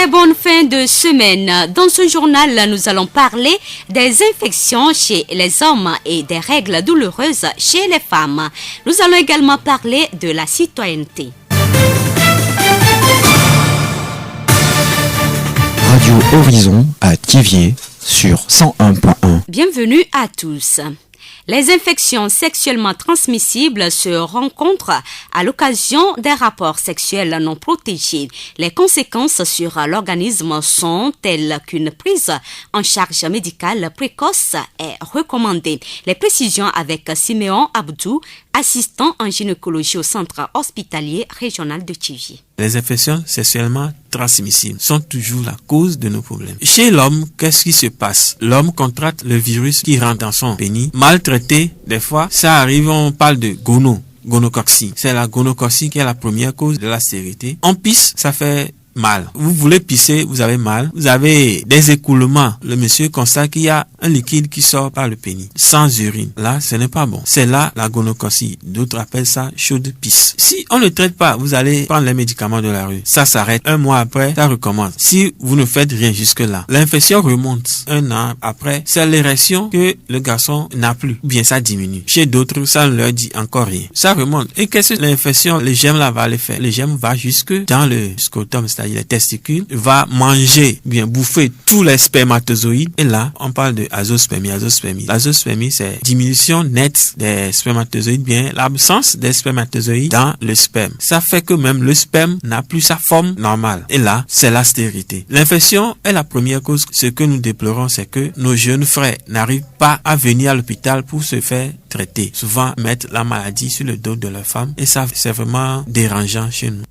Très bonne fin de semaine. Dans ce journal, nous allons parler des infections chez les hommes et des règles douloureuses chez les femmes. Nous allons également parler de la citoyenneté. Radio Horizon à Thiviers sur 101.1. Bienvenue à tous. Les infections sexuellement transmissibles se rencontrent à l'occasion des rapports sexuels non protégés. Les conséquences sur l'organisme sont telles qu'une prise en charge médicale précoce est recommandée. Les précisions avec Siméon Abdou, assistant en gynécologie au centre hospitalier régional de Thiviers. Les infections sexuellement transmissibles sont toujours la cause de nos problèmes. Chez l'homme, qu'est-ce qui se passe? L'homme contracte le virus qui rentre dans son pénis. Maltraité, des fois, ça arrive, on parle de gonococcie. C'est la gonococcie qui est la première cause de la stérilité. On pisse, ça fait mal. Vous voulez pisser, vous avez mal. Vous avez des écoulements. Le monsieur constate qu'il y a un liquide qui sort par le pénis, sans urine. Là, ce n'est pas bon. C'est là la gonococcie. D'autres appellent ça chaude pisse. Si on ne traite pas, vous allez prendre les médicaments de la rue. Ça s'arrête. Un mois après, ça recommence. Si vous ne faites rien jusque-là, l'infection remonte. Un an après, c'est l'érection que le garçon n'a plus. Ou bien ça diminue. Chez d'autres, ça ne leur dit encore rien. Ça remonte. Et qu'est-ce que l'infection, le germe là va le faire? Le germe va jusque dans le scrotum, c'est-à-dire les testicules, va manger, bien bouffer tous les spermatozoïdes. Et là, on parle de azospermie. L'azospermie, c'est diminution nette des spermatozoïdes, bien l'absence des spermatozoïdes dans le sperme. Ça fait que même le sperme n'a plus sa forme normale. Et là, c'est la stérilité. L'infection est la première cause. Ce que nous déplorons, c'est que nos jeunes frères n'arrivent pas à venir à l'hôpital pour se faire traiter. Souvent, mettre la maladie sur le dos de leur femme. Et ça, c'est vraiment dérangeant chez nous.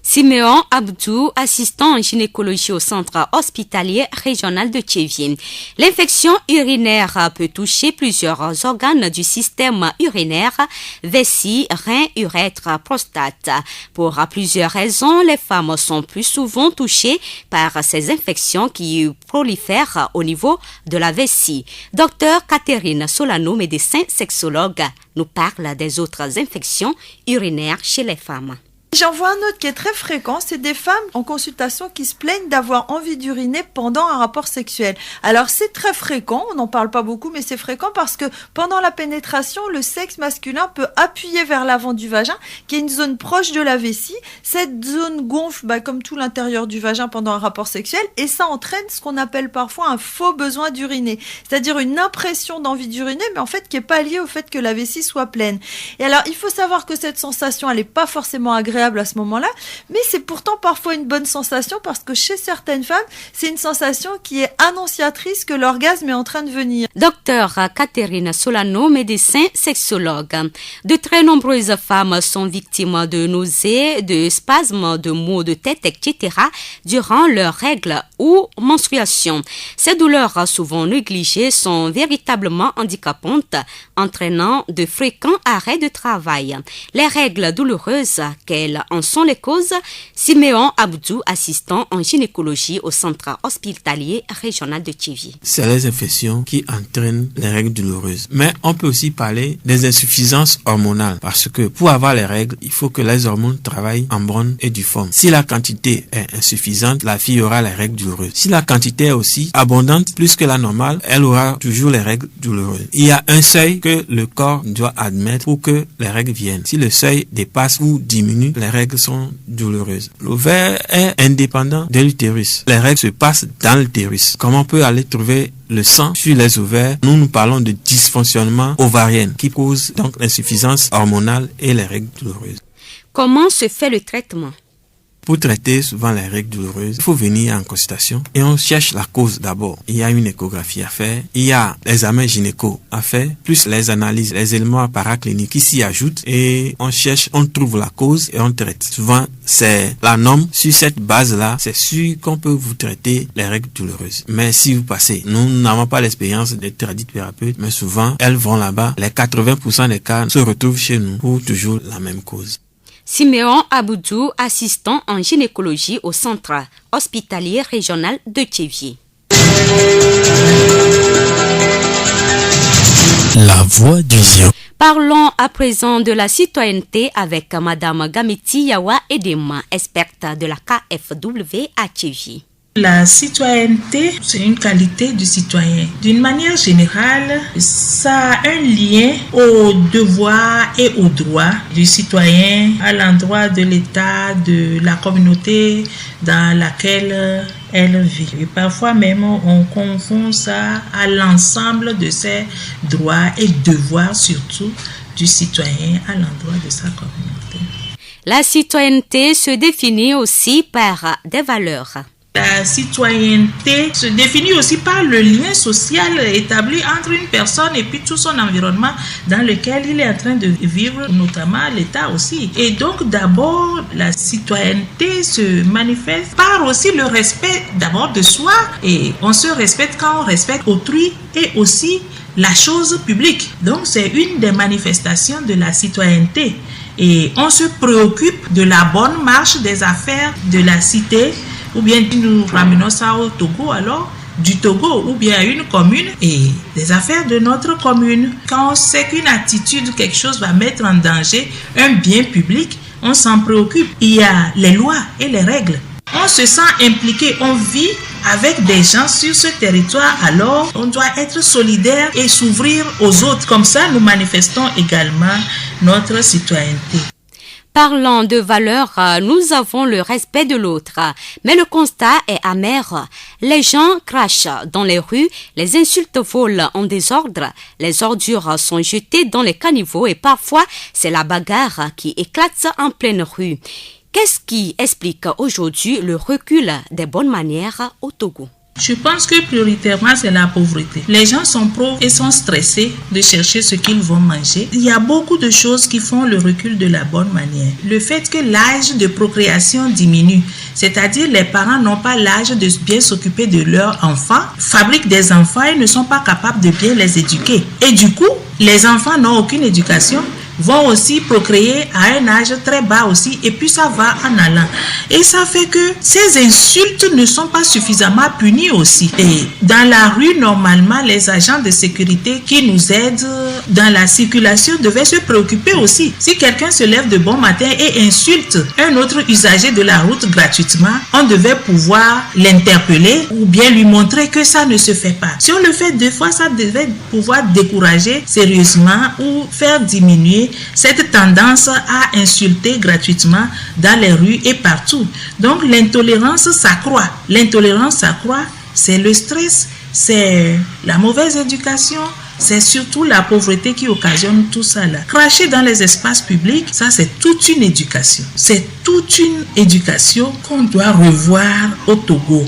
Siméon Abdou, assistant en gynécologie au centre hospitalier régional de Thiviers. L'infection urinaire peut toucher plusieurs organes du système urinaire, vessie, rein, urètre, prostate. Pour plusieurs raisons, les femmes sont plus souvent touchées par ces infections qui prolifèrent au niveau de la vessie. Docteur Catherine Solano, médecin sexologue, nous parle des autres infections urinaires chez les femmes. J'en vois un autre qui est très fréquent, c'est des femmes en consultation qui se plaignent d'avoir envie d'uriner pendant un rapport sexuel. Alors c'est très fréquent, on n'en parle pas beaucoup, mais c'est fréquent parce que pendant la pénétration, le sexe masculin peut appuyer vers l'avant du vagin, qui est une zone proche de la vessie. Cette zone gonfle comme tout l'intérieur du vagin pendant un rapport sexuel, et ça entraîne ce qu'on appelle parfois un faux besoin d'uriner, c'est-à-dire une impression d'envie d'uriner, mais en fait qui n'est pas liée au fait que la vessie soit pleine. Et alors il faut savoir que cette sensation, elle n'est pas forcément agréable à ce moment-là, mais c'est pourtant parfois une bonne sensation parce que chez certaines femmes, c'est une sensation qui est annonciatrice que l'orgasme est en train de venir. Docteur Catherine Solano, médecin sexologue. De très nombreuses femmes sont victimes de nausées, de spasmes, de maux de tête, etc. durant leurs règles ou menstruation. Ces douleurs, souvent négligées, sont véritablement handicapantes, entraînant de fréquents arrêts de travail. Les règles douloureuses, quelles en sont les causes? Siméon Abdou, assistant en gynécologie au centre hospitalier régional de Thiviers. C'est les infections qui entraînent les règles douloureuses. Mais on peut aussi parler des insuffisances hormonales parce que pour avoir les règles, il faut que les hormones travaillent en bonne et due forme. Si la quantité est insuffisante, la fille aura les règles douloureuses. Si la quantité est aussi abondante, plus que la normale, elle aura toujours les règles douloureuses. Il y a un seuil que le corps doit admettre pour que les règles viennent. Si le seuil dépasse ou diminue, les règles sont douloureuses. L'ovaire est indépendant de l'utérus. Les règles se passent dans l'utérus. Comment on peut aller trouver le sang sur les ovaires? Nous parlons de dysfonctionnement ovarien qui cause donc l'insuffisance hormonale et les règles douloureuses. Comment se fait le traitement? Pour traiter souvent les règles douloureuses, il faut venir en consultation et on cherche la cause d'abord. Il y a une échographie à faire, il y a l'examen gynéco à faire, plus les analyses, les éléments paracliniques qui s'y ajoutent et on cherche, on trouve la cause et on traite. Souvent, c'est la norme. Sur cette base-là, c'est sûr qu'on peut vous traiter les règles douloureuses. Mais si vous passez, nous n'avons pas l'expérience des tradithérapeutes, mais souvent, elles vont là-bas. Les 80% des cas se retrouvent chez nous pour toujours la même cause. Siméon Abdou, assistant en gynécologie au centre hospitalier régional de Thiviers. La voix du Zion. Parlons à présent de la citoyenneté avec Madame Gamiti Yawa Edema, experte de la KFW à Thiviers. La citoyenneté, c'est une qualité du citoyen. D'une manière générale, ça a un lien aux devoirs et aux droits du citoyen à l'endroit de l'État, de la communauté dans laquelle elle vit. Et parfois même, on confond ça à l'ensemble de ses droits et devoirs, surtout du citoyen à l'endroit de sa communauté. La citoyenneté se définit aussi par des valeurs. La citoyenneté se définit aussi par le lien social établi entre une personne et puis tout son environnement dans lequel il est en train de vivre, notamment l'État aussi. Et donc d'abord, la citoyenneté se manifeste par aussi le respect d'abord de soi, et on se respecte quand on respecte autrui et aussi la chose publique. Donc c'est une des manifestations de la citoyenneté. Et on se préoccupe de la bonne marche des affaires de la cité, ou bien nous ramenons ça au Togo alors, du Togo ou bien à une commune et des affaires de notre commune. Quand on sait qu'une attitude, quelque chose va mettre en danger un bien public, on s'en préoccupe. Il y a les lois et les règles. On se sent impliqué, on vit avec des gens sur ce territoire, alors on doit être solidaire et s'ouvrir aux autres. Comme ça, nous manifestons également notre citoyenneté. Parlant de valeurs, nous avons le respect de l'autre, mais le constat est amer. Les gens crachent dans les rues, les insultes volent en désordre, les ordures sont jetées dans les caniveaux et parfois c'est la bagarre qui éclate en pleine rue. Qu'est-ce qui explique aujourd'hui le recul des bonnes manières au Togo? Je pense que prioritairement, c'est la pauvreté. Les gens sont pauvres et sont stressés de chercher ce qu'ils vont manger. Il y a beaucoup de choses qui font le recul de la bonne manière. Le fait que l'âge de procréation diminue, c'est-à-dire les parents n'ont pas l'âge de bien s'occuper de leurs enfants, fabriquent des enfants et ne sont pas capables de bien les éduquer. Et du coup, les enfants n'ont aucune éducation, vont aussi procréer à un âge très bas aussi, et puis ça va en allant. Et ça fait que ces insultes ne sont pas suffisamment punies aussi. Et dans la rue, normalement, les agents de sécurité qui nous aident dans la circulation devaient se préoccuper aussi. Si quelqu'un se lève de bon matin et insulte un autre usager de la route gratuitement, on devait pouvoir l'interpeller ou bien lui montrer que ça ne se fait pas. Si on le fait deux fois, ça devait pouvoir décourager sérieusement ou faire diminuer cette tendance à insulter gratuitement dans les rues et partout. Donc l'intolérance s'accroît. L'intolérance s'accroît, c'est le stress, c'est la mauvaise éducation, c'est surtout la pauvreté qui occasionne tout ça là. Cracher dans les espaces publics, ça c'est toute une éducation. C'est toute une éducation qu'on doit revoir au Togo.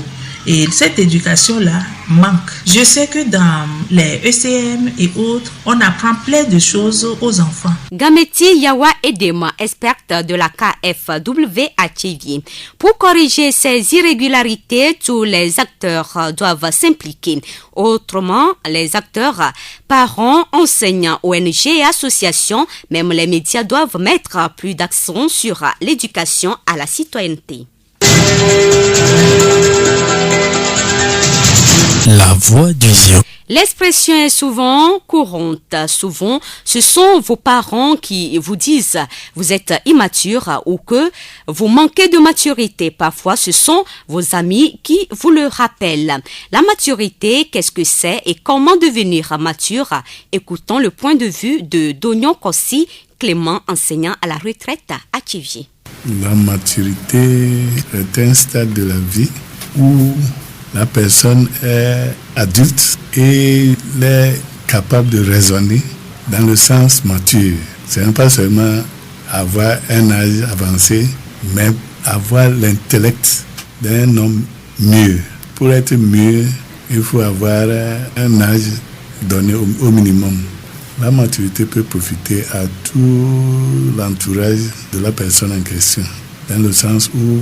Et cette éducation-là manque. Je sais que dans les ECM et autres, on apprend plein de choses aux enfants. Gameti Yawa Edema, experte de la KFW à Tchévié. Pour corriger ces irrégularités, tous les acteurs doivent s'impliquer. Autrement, les acteurs, parents, enseignants, ONG et associations, même les médias doivent mettre plus d'accent sur l'éducation à la citoyenneté. La voix du Zion. L'expression est souvent courante. Souvent, ce sont vos parents qui vous disent vous êtes immature ou que vous manquez de maturité. Parfois, ce sont vos amis qui vous le rappellent. La maturité, qu'est-ce que c'est et comment devenir mature? Écoutons le point de vue de Dognon Kossi, Clément, enseignant à la retraite à Tchévié. La maturité est un stade de la vie où la personne est adulte et est capable de raisonner dans le sens mature. Ce n'est pas seulement avoir un âge avancé, mais avoir l'intellect d'un homme mûr. Pour être mûr, il faut avoir un âge donné au minimum. La maturité peut profiter à tout l'entourage de la personne en question, dans le sens où,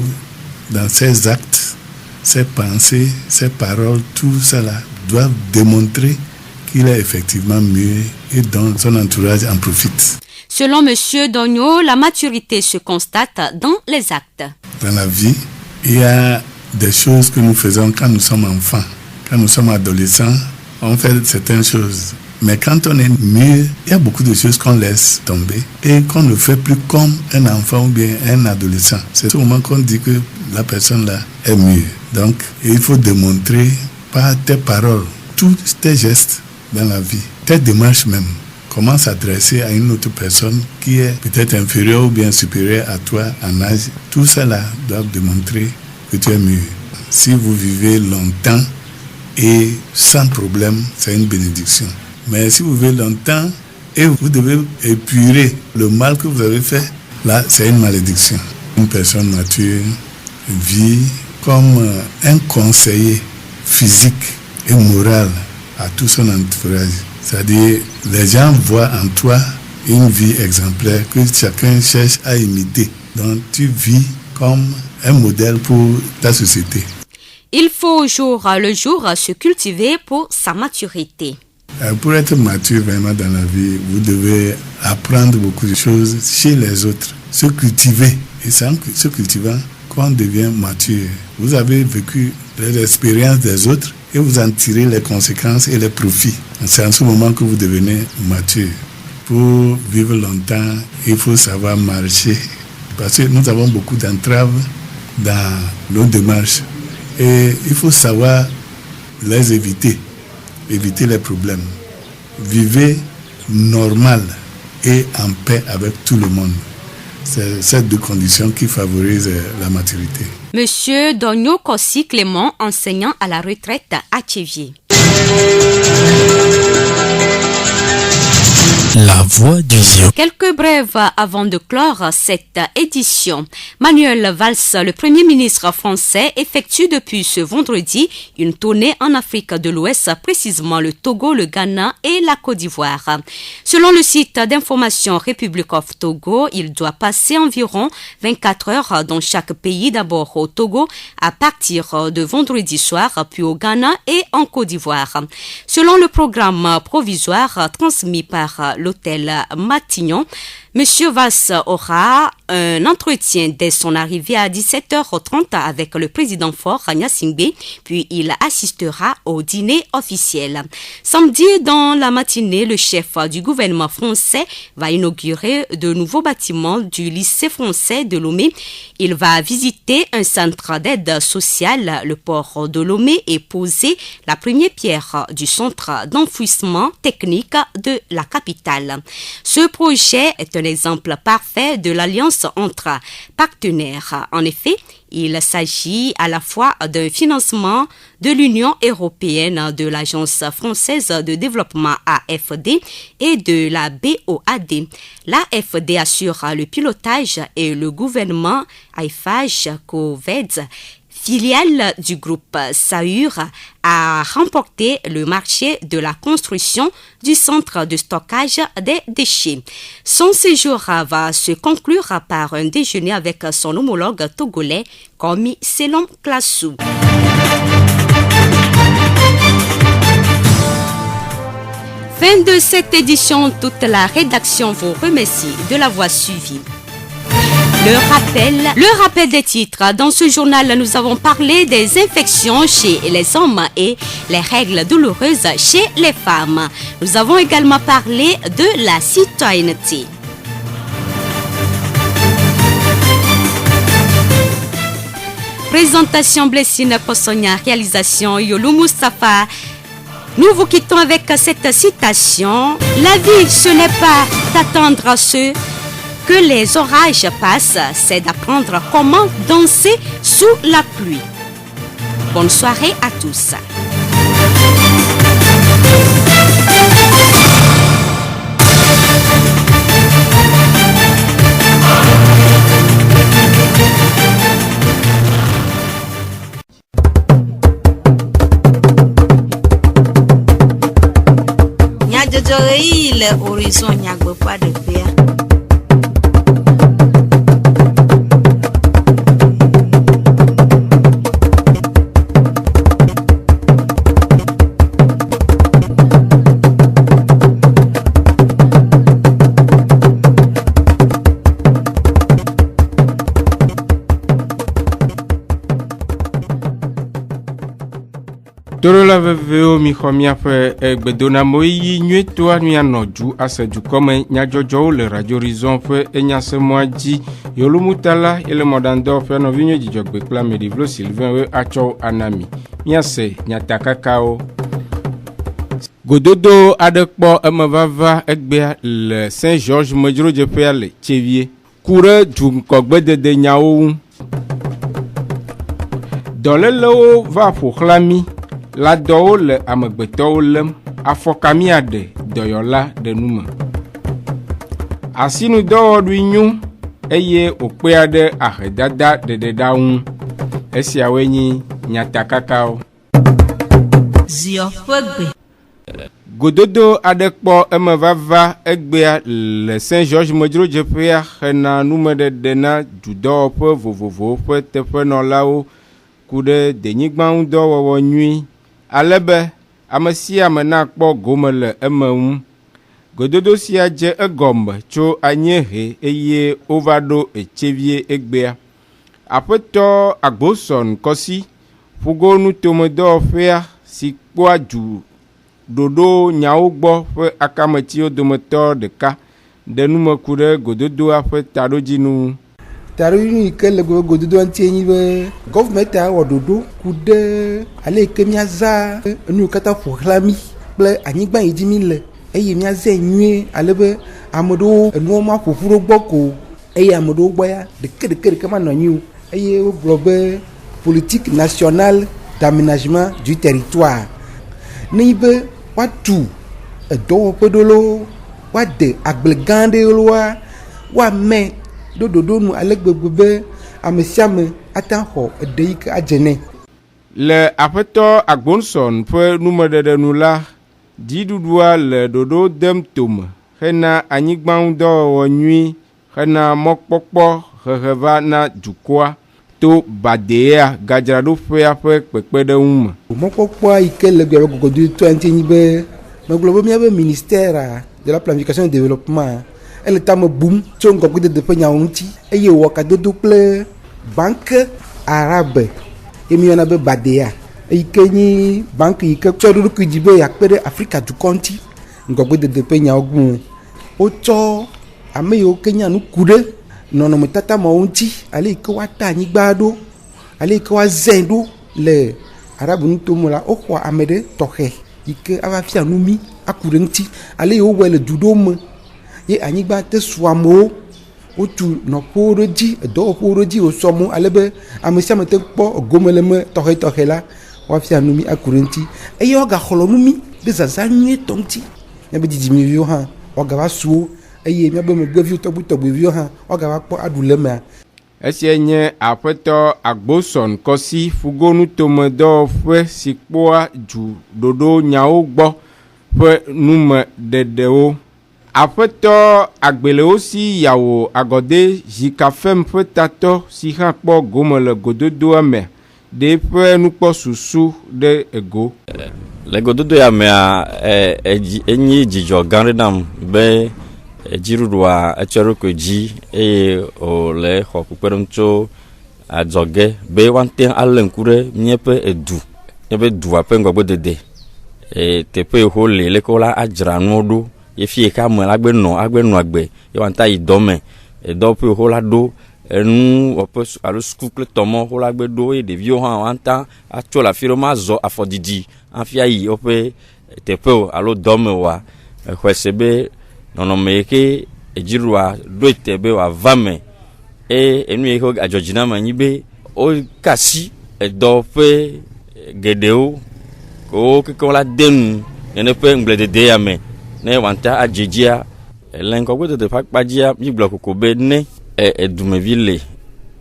dans ses actes, ses pensées, ses paroles, tout cela doivent démontrer qu'il est effectivement mûr et dont son entourage en profite. Selon M. Dogno, la maturité se constate dans les actes. Dans la vie, il y a des choses que nous faisons quand nous sommes enfants. Quand nous sommes adolescents, on fait certaines choses. Mais quand on est mûr, il y a beaucoup de choses qu'on laisse tomber et qu'on ne fait plus comme un enfant ou bien un adolescent. C'est ce moment qu'on dit que la personne là est mûre. Donc, il faut démontrer par tes paroles, tous tes gestes dans la vie, tes démarches même. Comment s'adresser à une autre personne qui est peut-être inférieure ou bien supérieure à toi en âge. Tout cela doit démontrer que tu es mûr. Si vous vivez longtemps et sans problème, c'est une bénédiction. Mais si vous vivez longtemps et vous devez épurer le mal que vous avez fait, là, c'est une malédiction. Une personne mature vit comme un conseiller physique et moral à tout son entourage. C'est-à-dire, les gens voient en toi une vie exemplaire que chacun cherche à imiter. Donc, tu vis comme un modèle pour ta société. Il faut au jour le jour se cultiver pour sa maturité. Pour être mature vraiment dans la vie, vous devez apprendre beaucoup de choses chez les autres, se cultiver. Et c'est en se cultivant qu'on devient mature. Vous avez vécu les expériences des autres et vous en tirez les conséquences et les profits. C'est en ce moment que vous devenez mature. Pour vivre longtemps, il faut savoir marcher. Parce que nous avons beaucoup d'entraves dans nos démarches. Et il faut savoir les éviter les problèmes. Vivez normal et en paix avec tout le monde. C'est ces deux conditions qui favorisent la maturité. Monsieur Dogno Kossi Clément, enseignant à la retraite à Tchéviers. La voix du Zion. Quelques brèves avant de clore cette édition. Manuel Valls, le Premier ministre français, effectue depuis ce vendredi une tournée en Afrique de l'Ouest, précisément le Togo, le Ghana et la Côte d'Ivoire. Selon le site d'information Republic of Togo, il doit passer environ 24 heures dans chaque pays, d'abord au Togo à partir de vendredi soir, puis au Ghana et en Côte d'Ivoire. Selon le programme provisoire transmis par l'hôtel Matignon, M. Valls aura un entretien dès son arrivée à 17h30 avec le président Faure Gnassingbé, puis il assistera au dîner officiel. Samedi, dans la matinée, le chef du gouvernement français va inaugurer de nouveaux bâtiments du lycée français de Lomé. Il va visiter un centre d'aide sociale, le port de Lomé, et poser la première pierre du centre d'enfouissement technique de la capitale. Ce projet est un exemple parfait de l'alliance entre partenaires. En effet, il s'agit à la fois d'un financement de l'Union européenne, de l'Agence française de développement AFD et de la BOAD. L'AFD assure le pilotage et le gouvernement Eiffage Coveds, filiale du groupe Saur, a remporté le marché de la construction du centre de stockage des déchets. Son séjour va se conclure par un déjeuner avec son homologue togolais, Komi Selom Klassou. Fin de cette édition, toute la rédaction vous remercie de l'avoir suivi. Le rappel des titres. Dans ce journal, nous avons parlé des infections chez les hommes et les règles douloureuses chez les femmes. Nous avons également parlé de la citoyenneté. Présentation Blessine Kosonia, réalisation Yolou Moustapha. Nous vous quittons avec cette citation. La vie, ce n'est pas d'attendre ceux que les orages passent, c'est d'apprendre comment danser sous la pluie. Bonne soirée à tous. Le horizon nyagbe pas de paix. Dorola veveo mi xɔmia ƒe gbedonamo yi nyuietoa mianɔ du ase dukɔme nyadzɔdzɔwo le Radio Horizon ƒe enyasemɔa dzi. Yolumutala ele mɔɖaŋdɔ ƒe nɔvi nyuie dzidzɔgbe kple Ameɖivlo Sylvain we atsɔ anami. Miase nyatakakawo. Gododo aɖe kpɔ emevava egbea le Saint George medzrodzeƒea le Tsevie. Ku ɖe dukɔgbedede nyawo ŋu. Dɔlélewo va ƒoxlã mi. La dɔwo le amegbetɔwo lém, afɔka miaɖe dɔyɔla ɖe nume. Asinudɔwɔɖui nyo eye wòkpea ɖe ahedada ɖeɖeɖa ŋu. Esiawoe nye nyatakakawo. Ziɔ ƒe gbe. Gododo aɖe kpɔ emevava egbea le Saint George medzrodzeƒea hena numeɖeɖe na dudɔwɔƒe vovovowo ƒe teƒenɔlawo ku ɖe denyigbaŋudɔwɔwɔ nyui. Alebe ame sia ame nakpɔ gome le eme ŋu. Gododo sia dze egɔme tso anyiehe eye wova ɖo Etsevie egbea. Aƒetɔ Agbosɔn Kɔsi ƒugo nutomedɔwɔƒea si kpɔa dzu ɖoɖo nyawo gbɔ ƒe akametiwo dometɔ ɖeka ɖe nume ku ɖe gododoa ƒe taɖodzinu. Taɖodzinu yi ke le gododo ŋuti nyi be gɔvmenti awɔ ɖoɖo ku ɖe ale yi ke miaza enu katã ƒoxlã mi kple anyigba yi dzi mi le eye miazae nyuie ale be ame ɖewo enuwo ma ƒoƒu ɖo gbɔ ko eye ame ɖewo gbɔ ya ɖeke manɔ anyi o eye wogblɔ be politique nationale d'aménagement du territoire ne yi be woatu edɔwɔƒe ɖo lo woade agble gã ɖe loa woame ɖo ɖoɖo nu ale gbegbe be ame sia ame ata xɔ eɖe yi ke adze nɛ. Le aƒetɔ Agbonsɔn ƒe numeɖeɖe nu la, dziɖuɖua le ɖoɖo dem tome hena anyigbaŋudɔwɔwɔ nyui hena mɔkpɔkpɔ heheva na dukɔa to Badea gadzraɖoƒea ƒe kpekpeɖeŋu me. Mɔkpɔkpɔa yi ke le gbea gogodo to ŋuti nyi be megblɔ be míabe ministère de la planification et développement ele tame bum tso ŋgɔgbedede ƒe nyawo ŋuti eye wòwɔ kadodo kple banque arabe ye miyɔna be Badea eyi ke nyi banque yi ke tsɔ ɖo ɖokui dzi be yeakpe ɖe Afrika dukɔ ŋuti ŋgɔgbedede ƒe nyawo gu. Wotsɔ ame yiwo ke nya nuku ɖe nɔnɔmetata mawo ŋuti ale yi ke woata anyigba ɖo ale yi ke woazẽ ɖo le arabe nutomo la woxɔ ame ɖe tɔxɛ yi ke ava fia nu mi aku ɖe ŋuti ale yi wowɔe le du ɖewo me ye anyigba te su amewo wotu nɔƒewo ɖe dzi edɔwɔƒewo ɖe dzi wòsɔ mo ale be ame sia ame te kpɔ egome le me tɔxɛtɔxɛ la woafia nu mi aku ɖe ŋuti eye woagaxlɔ nu mi ɖe zazã nyuietɔ ŋuti. Míabe dzidzimeviwo hã woagava su wo eye míabe megbeviwo tɔgbuitɔgbuiviwo hã woagava kpɔ aɖu le emea. Esia nye aƒetɔ Agbosɔn Kɔsi ƒugo nutomedɔwɔƒe si kpɔa dzu ɖoɖo nyawo gbɔ ƒe numeɖeɖewo. Aƒetɔ Agbelewo si yawo agɔde Zikafem ƒe tatɔ si hã kpɔ gome le gododoa me ɖe ƒe nukpɔsusu ɖe ego. Le gododo ya mea enyi dzidzɔ gã ɖe nam be dziɖuɖua etsɔ ɖokui dzi eye wòle xɔ kpukpeɖeŋu tso adzɔge be woate alé ŋku ɖe míaƒe dua ƒe ŋgɔgbedede. Teƒe yi wole leke wola adzra nuwo ɖo ye fie ka ame la agbe nɔ agbe ye wanta yi dɔ me edɔƒe yi wola ɖo enu wɔƒe alo suku kple tɔmɔ wola agbe ɖo eye ɖeviwo hã wanta atso le afi ɖe mazɔ afɔdidi hafi ayi woƒe teƒe alo dɔme oa exɔe se be nɔnɔme yi ke edziɖuɖua ɖo ete be wòava me eye enu yi ke adzɔdzi na me nyi be woka asi edɔ ƒe geɖewo wo keke wola de nu nene ƒe ŋgbledede ya me ne wanta adzedzia le ŋgɔgbedede ƒe akpadzia migblɔ koko be ne edumevi le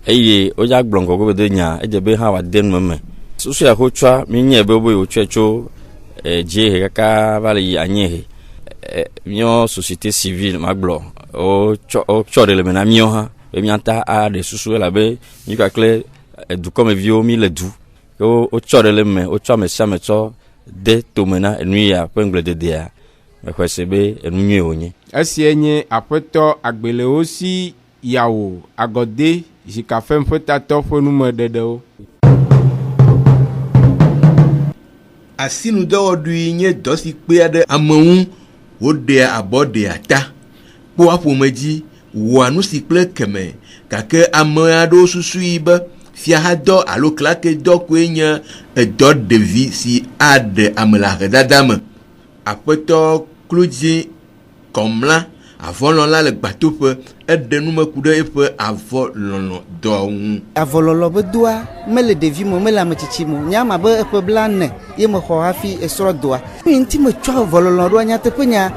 eye wodza gblɔ ŋgɔgbedede nya edze be hã wòade nu me. Susu ya wotsɔa minye be wotsɔe tso dziehe kaka va le yi anyiehe. Míɔ société civile magblɔ wotsɔ ɖe le me na míɔ hã be míata aɖe susu elabe mí kakle dukɔmeviwo mi le du ke wotsɔ ɖe le me wotsɔ ame sia ame tsɔ de tome na enu ya ƒe ŋgblededea mexɔe se be enu nyuie wònye. Esia nye aƒetɔ Agbelewo si yawo agɔde Zikafem ƒe tatɔ ƒe numeɖeɖewo. asinudɔwɔɖui nye dɔ si kpe aɖe ameŋu woɖea abɔ ɖea ta kpɔa ƒomedzi wɔa nu si kple keme gake ame aɖewo susui be fiahadɔ alo klakedɔ koe nye edɔ ɖevi si aɖe ame le ahedada me. Aƒetɔ Klodzi Kɔmla avɔlɔla le gbatoƒe eɖe numeku ɖe eƒe avɔlɔlɔ dɔ ŋu. Avɔlɔlɔ be doa mele ɖevi me mele ame tsitsi me nyama be eƒe bla ne ye me xɔ hafi esrɔ̃ doa. Ŋuti me tsɔ avɔlɔlɔ ɖo nyateƒe nya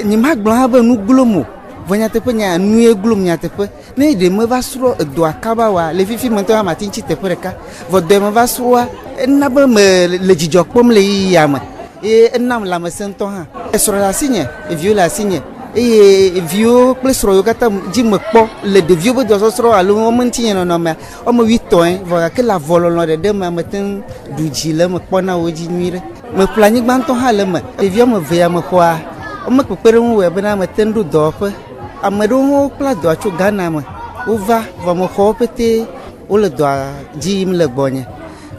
nyemagblɔ hã be nu glom o. Vɔ nyateƒe nya nue glom nyateƒe ne ɖe me va srɔ̃ edoa kaba wa le fifi me ŋutɔ hã mate ŋuti teƒe ɖeka vɔ dɔe me va srɔ̃a ena be me le dzidzɔ kpɔm le yiyia me eye enam lãmesẽ ŋutɔ hã. Esrɔ̃ le asinye eviwo le asinye eye eviwo kple srɔ̃ yiwo katã dzi me kpɔ le ɖeviwo be dɔsɔsrɔ̃ alo wɔme ŋuti nye nɔnɔmea wɔme 8 vɔ gake le avɔlɔlɔ ɖeɖe me mete ŋu ɖu dzi le me kpɔna wo dzi nyui ɖe. Meƒle anyigba ŋutɔ hã le me ɖevi wɔme 2 ya me xɔa wɔme kpekpeɖeŋu wɔe bena mete ŋu ɖo dɔwɔƒe. Ame ɖewo kpla dɔa tso Ghana me wova vɔ me xɔwo pete wole dɔa dzi yim le gbɔnye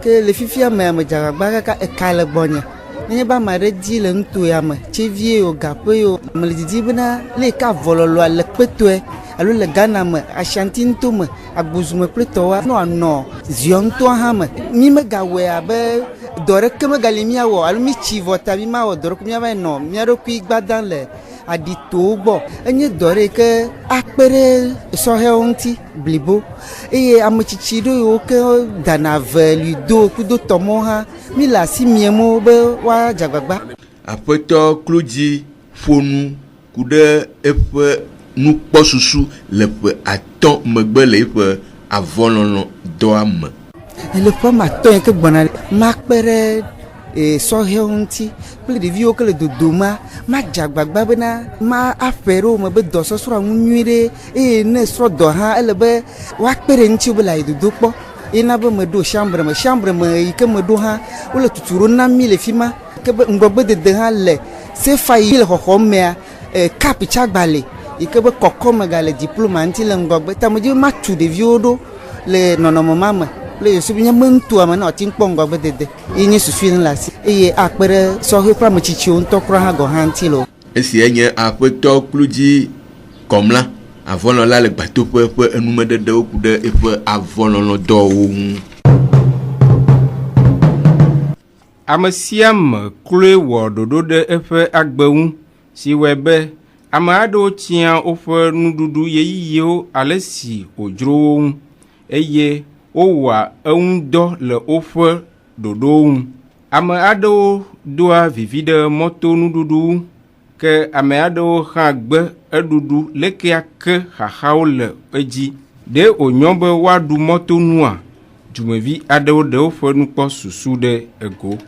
ke le fifia me medzagbagba kaka eka le gbɔnye nenye be ame aɖe dzi le nuto ya me tsevie o gaƒe o me le didi bena le ka avɔlɔlɔa le kpetoe alo le Ghana me Ashanti ŋuto me agbozume kple tɔwoa no anɔ ziɔ ŋutɔa hã me mi megawɔe abe dɔ ɖeke megali miawɔ alo mi tsi vɔ ta mi mawɔ dɔ ɖeke miava nɔ mia ɖokui gbadã le aditowo gbɔ enye dɔ ɖe ke akpe ɖe sɔhewo ŋuti blibo eye ametsitsi ɖo yiwo ke dana ve lido kudo tɔmɔ hã mi le asi miemo be woadze agbagba. Aƒetɔ Klodzi ƒo nu ku ɖe eƒe nukpɔsusu le ƒe 5 megbe le eƒe avɔlɔlɔ dɔa me. Le ƒe 5 ke gbɔna makpe ɖe sɔhewo ŋuti kple ɖeviwo ke le dodoma madze agbagba bena ma aƒe ɖe wo me be dɔsɔsrɔ̃a ŋu nyui ɖe eye ne srɔ̃ dɔ hã ele be woakpe ɖe ŋuti be le ayidodo kpɔ yena be meɖo chambre me yi ke meɖo hã wole tutu ɖo na mi le fi ma ke be ŋgɔgbedede hã le sefa yi le xɔxɔ mea cap tsagbale yi ke be kɔkɔme gale diploma ŋuti le ŋgɔgbe ta medzi ma tu ɖeviwo ɖo le nɔnɔme ma me le yesu nye mentua me na ɔti kpɔ ŋgɔgbedede ye nye susu ne le asi eye akpe ɖe sɔhe kple ametsitsiwo ŋutɔ kura hã gɔ hã ŋuti le. Esia nye Aƒetɔ Klodzi Kɔmla avɔlɔla le gbatoƒe ƒe enumeɖeɖewo ku ɖe eƒe avɔlɔlɔ dɔwo ŋu. Ame sia ame kloe wɔ ɖoɖo ɖe eƒe agbe ŋu si wɔe be ame aɖewo tia woƒe nuɖuɖu yeyiyewo ale si wòdzro wo ŋu eye wowɔa eŋu dɔ le woƒe ɖoɖowo ŋu. Ame aɖewo doa vivi ɖe mɔto nuɖuɖu ke ame aɖewo hã gbe eɖuɖu lekea ke xaxawo le edzi. Ɖe wònyɔ be woaɖu mɔto nua dzumevi aɖewo ɖe woƒe nukpɔ susu ɖe ego.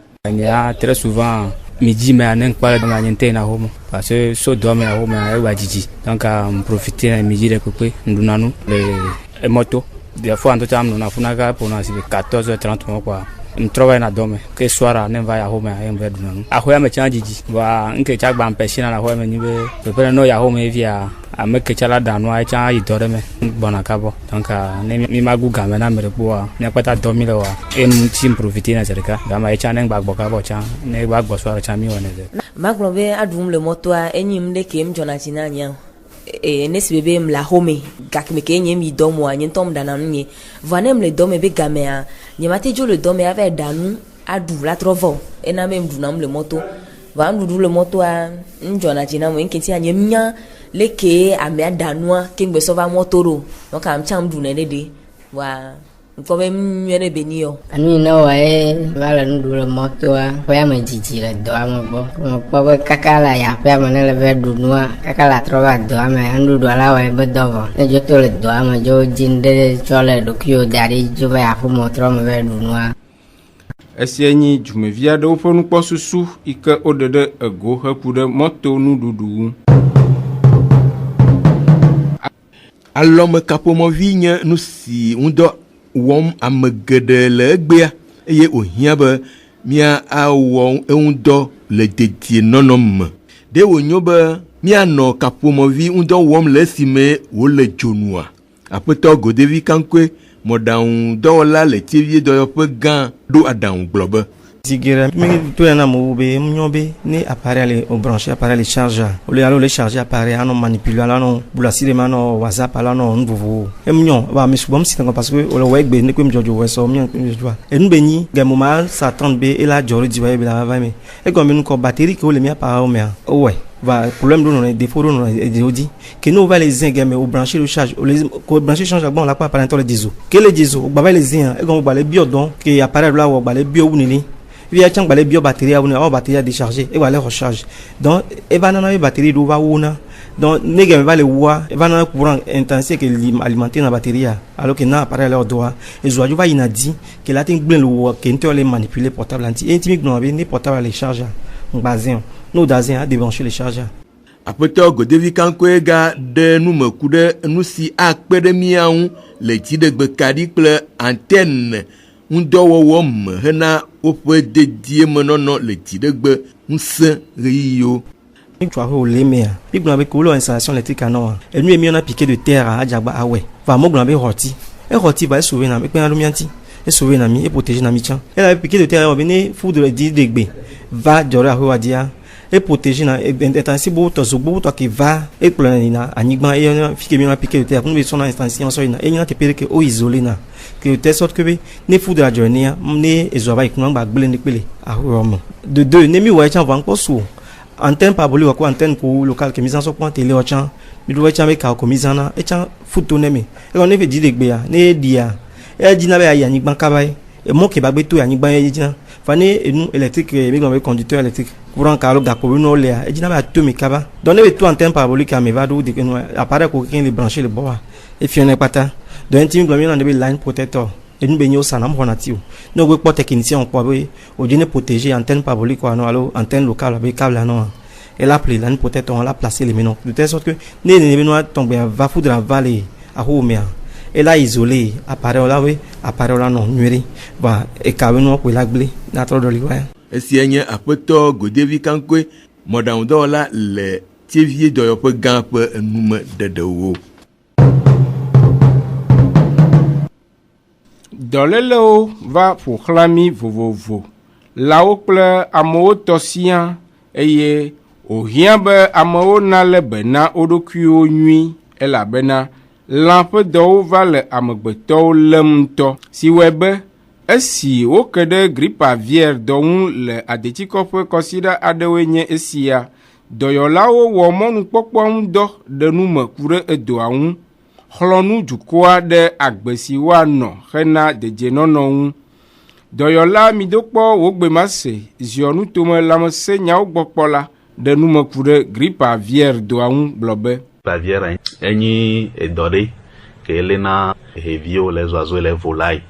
Très souvent midi mais à n'importe quel moment na home parce que so dorme à home à wajiji donc à profiter à midi de couper nous n'avons les motos des fois en tout temps nous n'avons pas pour nous 14h30 quoi on travaille na dorme que soir à n'importe à home à un verre nous à quoi me change jiji wa un que chaque ban personne à la home ni be peut no ya home via à me que chala danwa et change dorme bon acabo donc mi magu game na me repoa ne kwata dormi le wa et nous tim profiter na zerika gama et change bagbo kabo chan ne bagbo soir chami woneze maglo be adum le moto a enyim de kem jonatina nya nesi bebe mla home gakme ke nyem yi domo anyen tom dana nyi vanem le dome be gamea nyemate jo le dome ave danu adu la trovo ena mem dunam le moto va ndu le moto a njonatina mo nkenti anyem nya leke amea danua kengbe sova motoro donc am cham du ne de wa ko be nyere benio anu na wa wala ndu le moto a ko ya ma jiji le do am bo ko be kakala ya pe ma ne le ve dunua kakala trova do am andu do la wa be dovo ne jo to le do am jo jinde chole do kyo dari jo ba ya fu motro me ve dunua. Esia nyi dzumevi aɖewo ƒe nukpɔ susu yi ke woɖe ɖe ego heku ɖe mɔto nuɖuɖu ŋu. Alɔmekaƒomɔvi nye nu si ŋudɔ wɔm ame geɖe le egbea eye wòhiã be mia awɔ eŋudɔ le dedienɔnɔ me. Ɖe wònyo be mianɔ kaƒomɔvi ŋudɔ wɔm le esime wòle dzonua. Aƒetɔ Godevi Kankwe mɔɖaŋudɔwɔla le Tievie dɔyɔƒe gã ɖo aɖaŋu gblɔ be Zigera mi to yana mo be mnyobe ni appareil au branché appareil les chargeur au lieu alors les charger appareil ano manipuler ano bulasire mano WhatsApp ala no nvuvu emnyo ba mi subom sitango parce que o le wegbe ne kwem jojo weso mi jojo e nu beni ga mo ma sa 30 be e la jori di wa be la va me e go mi nu ko batterie que o le mi appareil o me ouais va problème do non défaut do non e di que nous va les zinc mais au brancher le charge o les ko brancher change bon la pas appareil to le diesel que le diesel o ba les zinc e go ba le biodon que appareil là o ba le bio unini il y a tiens les bio batterie ou batterie à décharger et voilà recharge donc et va dans les batteries do va una donc nègre va les voir et va dans le courant intensif que alimenter la batterie alors que na appareil leur doigt et joie va inadi que la ting blin le que inter les manipuler portable anti intimique non avec les portable les chargeurs bazin nous dazin à débrancher les chargeurs apetɔ godevi kankoe ga de numekude nusi akpe ɖe miaŋu le dziɖegbekaɖi kple antenne ŋudɔwɔwɔ me hena woƒe dediemenɔnɔ le dziɖegbe ŋusẽ ɣeyiwo. Tu as au lémé, puis vous avez coulé installation électrique à Noa. Et nous aimions piqué de terre à Djagba Awe. Va moi vous avez rôti. Et rôti va sauver na avec un lumianti. Et sauver nami et protéger nami tiens. Elle avait piqué de terre revenir foudre le djidegbe. Va djore à Hoadia. Et protéger na intensi beau tozubo toi qui va et planina anigma et on fique bien piqué de terre. Nous son installation sur une et il n'a te péré que au isolé na. Que telle sorte que ne foudre la journée ne ezova avec nous ba gbele ne pele à Rome. De deux ne mi wa tiens va encore sous. Antenne parabolique ou antenne pour local que mise en point télé au champ mi doit chamber ka ko mise en et champ photo neme et on ne veut dire que ne dia e dina ba ya nigban kabay e mo ke ba gbe to ya nigban e dina fane enu électrique mi gbe conducteur électrique courant ka lo ga ko no le e dina ba to mi kaba donc ne to antenne parabolique a me va do de que no appareil ko kin le brancher le bois et fione pata donc intime gbe mi na de line protector et nous baignons ça n'amène pas nous avons pas technicien on peut au dîner protéger antenne parabolique ou alors antenne locale avec câble non et là pris l'année peut-être on l'a placé les ménons de telle sorte que les ménons tombent va foutre la vallée à Romea et là isolé appareil là oui appareil là non nuiri bah et câble non pour la blé notre de l'hiver et si y a apoto godevi kankwe modern dollar le tv de yopo gamp nume de dewo. Dɔlélewo va ƒo xlã mi vovovo. Lãwo kple amewo tɔsia eye wòhiã be amewo nalé be na wo ɖokuiwo nyui elabena lã ƒe dɔwo va le amegbetɔwo lém ŋutɔ. Si wɔe be esi woke ɖe grippe aviaire dɔ ŋu le adetsikɔƒe kɔsiɖa aɖewoe nye esia, dɔyɔlawo wɔ mɔnukpɔkpɔ ŋu dɔ ɖe nu me ku ɖe edoa ŋu. Xlɔnu dukɔa ɖe agbe si woanɔ hena dedienɔnɔ ŋu. Dɔyɔla midokpɔ wogbe ma se ziɔnu tome lãmesẽ nyawo gbɔ kpɔ la ɖe nume ku ɖe grippe aviaire doa ŋu gblɔ be. Aviaire enyi edɔ ɖe ke lena ɖeviwo le zɔzɔ le volae.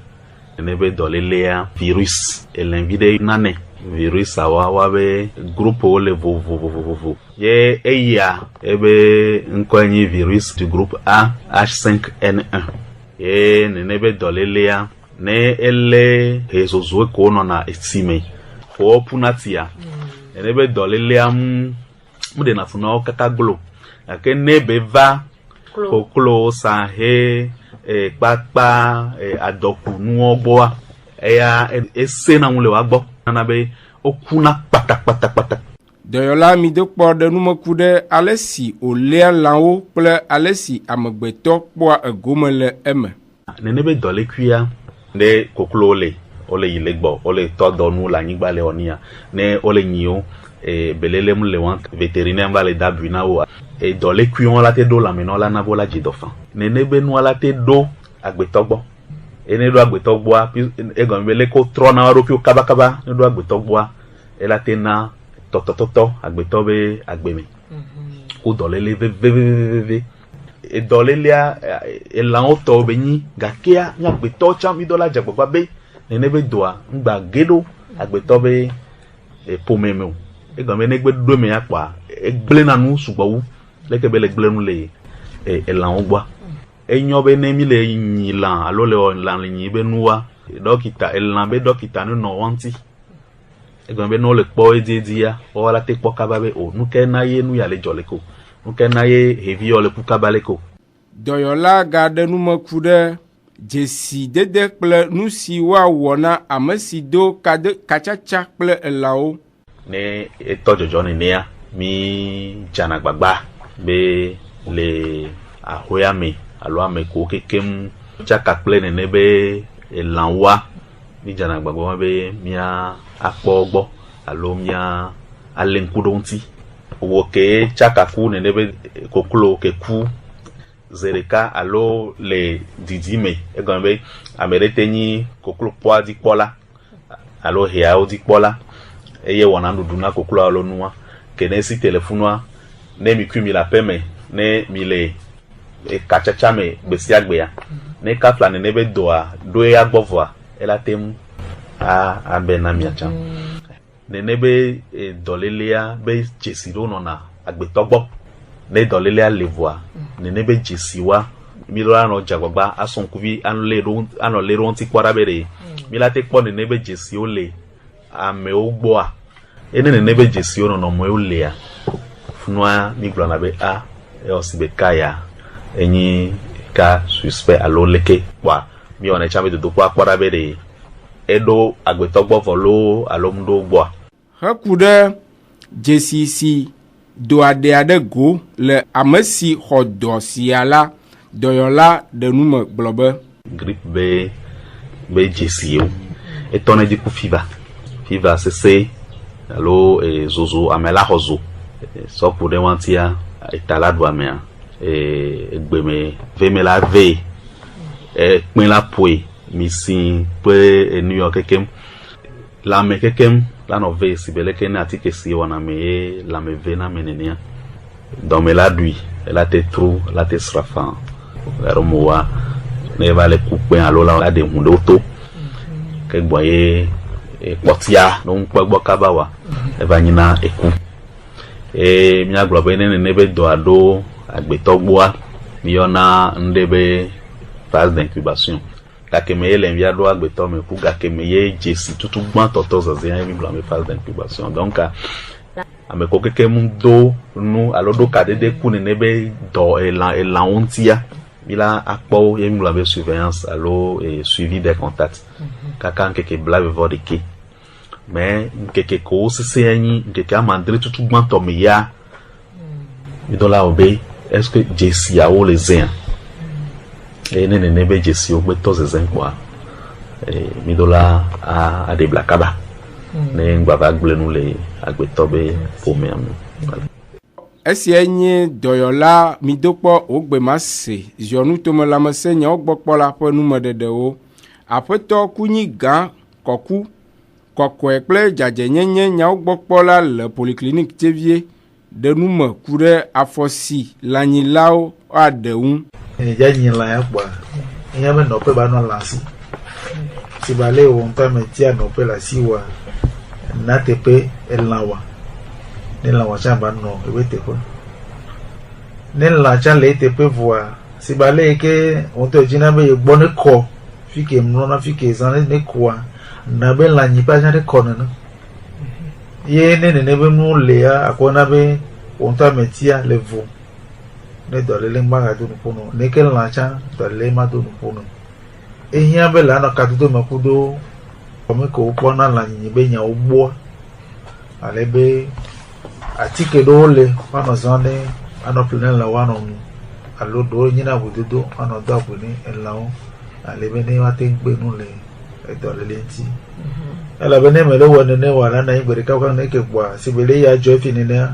Ne be dɔlelea virus elenvi ɖe nane. Virus awa be groupe le vovovovovo. Ye eya ebe nkwenyi virus du groupe A H5N1. Ye nebe dolelea ne ele hezozwe ko no na esime. Ho punatia. Nebe dolelea mude na funa okakaglo. Ake nebe va koklo sa he papa adoku nu ogboa. Eya ese na mule wa gbo. Nanabe okuna pata. Dɔyɔla midokpɔ ɖe numeku ɖe ale si wòléa lãwo kple ale si amegbetɔ kpɔa egome le eme. Nenebe dɔlekuia ne koklo ole yi le gbɔ ole tɔdɔnu le anyigba le wɔnia ne ole nyiwo belelem le wɔn vétérinaire va le dabui na wo dɔlekuiwo la te do lãmenɔ la na bo la dzidɔfa nenebe nua la te do agbetɔ gbɔ. Ene do agbetɔ gbɔa egɔme be le ko trɔ na ɖokuiwo kabakaba ne do agbetɔ gbɔa ela te na tɔtɔtɔtɔ agbetɔ be agbeme ko dɔlele veveveve edɔlelea elãwo tɔ be nyi gakea nye agbetɔ tsã mi dɔ la dzegbagba be nene be doa ŋgba geɖo agbetɔ be ƒomeme o egɔme ne gbe ɖo me ya kpɔa egble na nu sugbɔwu leke be le gble nu le elãwo gbɔa. Enyo be ne mi le nyi lã alo le lã le nyi be nua dɔkita elã be dɔkita no no wanti egɔme be no le kpɔ ediedia o la te kpɔ kaba be o nu ke na ye nu ya le dzɔ le ko nu ke na ye hevi yo le ku kaba le ko. Dɔyɔla ga ɖe nume ku ɖe dzesi dede kple nu si woawɔna ame si do katsatsa kple elãwo. Ne etɔ dzɔdzɔ nenea mi dzana gbagba be le ahoya me alo ame ko kekem tsaka kple nene be elãwoa mi dzana gbagba be mia akpɔ gbɔ alo mia ale ŋku ɖo ŋuti wo ke tsaka ku nene be koklo ke ku zereka alo le didime egɔme be ame ɖe te nyi koklo kpɔa dzikpɔla alo heawo dzikpɔla eye wɔna nuɖuɖu na koklo alo nua ke ne si telefonua ne mi kui mi le aƒe me ne mi le katsatsa me gbe sia gbea ne kafla nene be doa do eya gbɔ vɔa ela te ŋu abe na miatsã nene be dɔlelea be dzesi ɖo nɔna agbetɔ gbɔ ne dɔlelea le vɔa nene be dzesiwa mi la nɔ dzagbagba asɔ ŋkuvi anɔ le ɖo ŋuti kpɔ ɖa be ɖe mi la te kpɔ nene be dzesiwo le amewo gbɔa ene nene be dzesiwo nɔnɔmewo lea funua mi gblɔna be eyɔ si be ka ya enyi ka suspect alo leke kpɔa mi wɔna tsã be dodokpɔ akpɔ ɖa be ɖe eɖo agbetɔ gbɔ vɔ lo alo ŋu ɖo gbɔa. Heku ɖe dzesi si do aɖe go le ame si xɔ dɔ sia la dɔyɔla ɖe nu me gblɔ be. Grip be dzesiwo etɔ ne dzi ku fiva sese alo zozo ame la xɔ zo sɔƒo ɖe ŋutia eta la ɖu amea egbe me ve me la ve kpẽ la ƒoe misi kple enuyɔ kekem lãme kekem la nɔ ve si be leke ne atike si wɔna me ye lãme ve na me nenea dɔme la ɖui la te tro la te srafa ɛrɔmowa ne va le ku kpẽ alo la de hu ɖe to ke gbɔ ye kpɔtia no ŋukpe gbɔ kaba wa eva nyina eku miagblɔ be ne be dɔa ɖo agbetɔ gbɔa miyɔna ŋɖe be phase d'incubation gake me ye le via ɖo agbetɔ me ku gake me ye dzesi tutu gbãtɔtɔ zazia ye mi gblɔ me phase d'incubation donc ame ko keke mu do nu alo ɖo kaɖeɖe ku nene be dɔ elãwo ŋutia mi la akpɔwo ye mi gblɔ be surveillance alo suivi des contacts kaka nkeke blaeve vɔ ɖeke mais nkeke ko sese anyi nkeke amandre tutu gbãtɔ me ya mi dɔ la wo be est-ce que dzesiawo le zea eye ne nene be dzesiwo gbe tɔ zeze kpɔa mi dɔ la aɖe bla kaba ne ŋgbava gblẽ nu le agbetɔ be ƒomea me. Esia nye dɔyɔla midokpɔ wogbema se ziɔnu tome lãmesẽ nyawo gbɔ kpɔ la ƒe numeɖeɖewo aƒetɔ kunyi gã kɔku kɔkɔe kple dzadzenyenye nyawo gbɔ kpɔ la le polyclinique Tevie ɖe nume ku ɖe afɔsi lãnyilawo aɖe ŋu. Dzadzi lã ya kpɔa eya be nɔƒe ba nɔ lã si si ba le wo ŋutɔ me tia nɔƒe le asi wa na teƒe elã wa ne lã wa tsã ba nɔ ebe teƒe ne lã tsã le teƒe vɔa si ba le ke ŋutɔ dzina be ye gbɔ ne kɔ fi ke mlɔna fi ke zã ne kɔa na be lã nyiƒe tsã ɖe kɔ nene ye ne nene be nu lea akɔna be ŋutɔ me tia le vo ne dɔlele ŋgba gado nuƒonu ne ke lã tsã dɔlele ma do nuƒonu ehiã be le anɔ kadodo me kudo kɔmi ke wokpɔna lã nyinyi be nyawo gbɔa ale be atike ɖewo le woanɔ zã ne anɔ ƒle ne lãwo anɔ ŋu alo ɖewo nyina ʋudodo anɔ do abui ne elãwo ale be ne woate ŋu gbe nu le dɔlele ŋuti elabe ne me le wɔ nene wɔ la na anyi gbe ɖeka kaka ne ke gbɔa si be le ya dzɔ efi nenea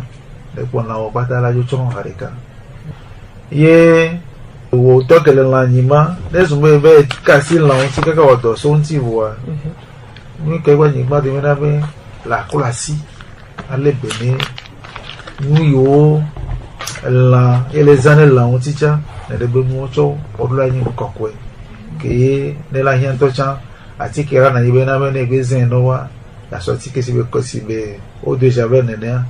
le kpɔ lãwo kpata la dzo tsɔ ha ɖeka ye wo tɔ ke le lã nyima ne zu be ve kasi lãwo ŋuti kaka wɔ dɔ so ŋuti vɔa nu ke gba nyigba de mena be le aklo asi ale be ne nu yiwo lã ele zã ne lã ŋuti tsã ne ɖe be nuwo tsɔ wɔɖo la nyi kɔkɔe ke ye ne la hiã ŋutɔ tsã atike la na yi be na be ne gbe zẽ nɔwa gasɔ atike si be kɔsi be wo do javel nenea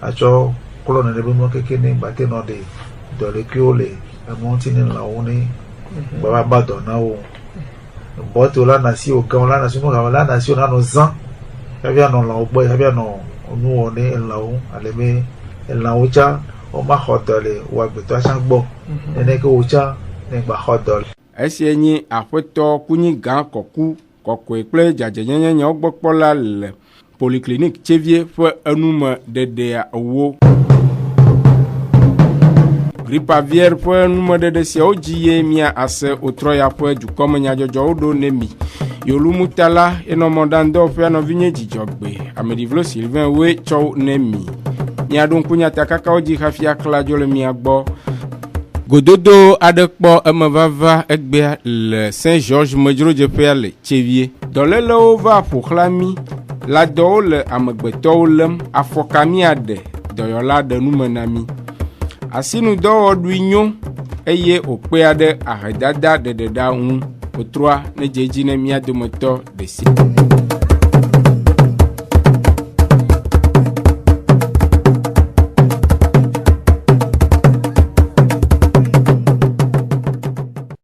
atsɔ klɔ nene be nuwo keke ne gba te nɔ de dɔlekuiwo le emɔ ŋuti ne lãwo ne gbava ba dɔ na wo bɔto la na si wo gãwo la na si nu gãwo la na si wo nanɔ zã hafi anɔ lãwo gbɔ hafi anɔ nu wɔ ne elãwo ale be elãwo tsã woma xɔ dɔ le wo agbetɔa tsã gbɔ neneke wo tsã ne gba xɔ dɔ le. Esie nyi aƒetɔ kunyi gã kɔku kɔkɔe kple dzadzenyenye gbɔkpɔla le polyclinique Tchevie ƒe enume dedea wo. Grippe aviaire ƒe numedede siawo dzi ye mia ase otrɔ ya ƒe dukɔme nyadzɔdzɔwo ɖo ne mi. Yolumutala enɔmɔdandɔ ƒe nɔvinye dzidzɔgbe Amedivlo Sylvain we tsɔ ne mi. Miaɖo ŋku nyatakakawo dzi hafi akladzo le mia gbɔ. Gododo aɖe kpɔ emevava egbea le Saint Georges medzrodzeƒea le Tchevie. Dɔlélewo va ƒoxla mi. La dɔwo le amegbetɔwo lém. Afɔka miaɖe dɔyɔla ɖe nume na mi. Asinudɔwɔɖui nyo eye wòkpea ɖe ahedada ɖeɖeɖa ŋu. Wotrɔa ne dze edzi ne mia dometɔ ɖe sia.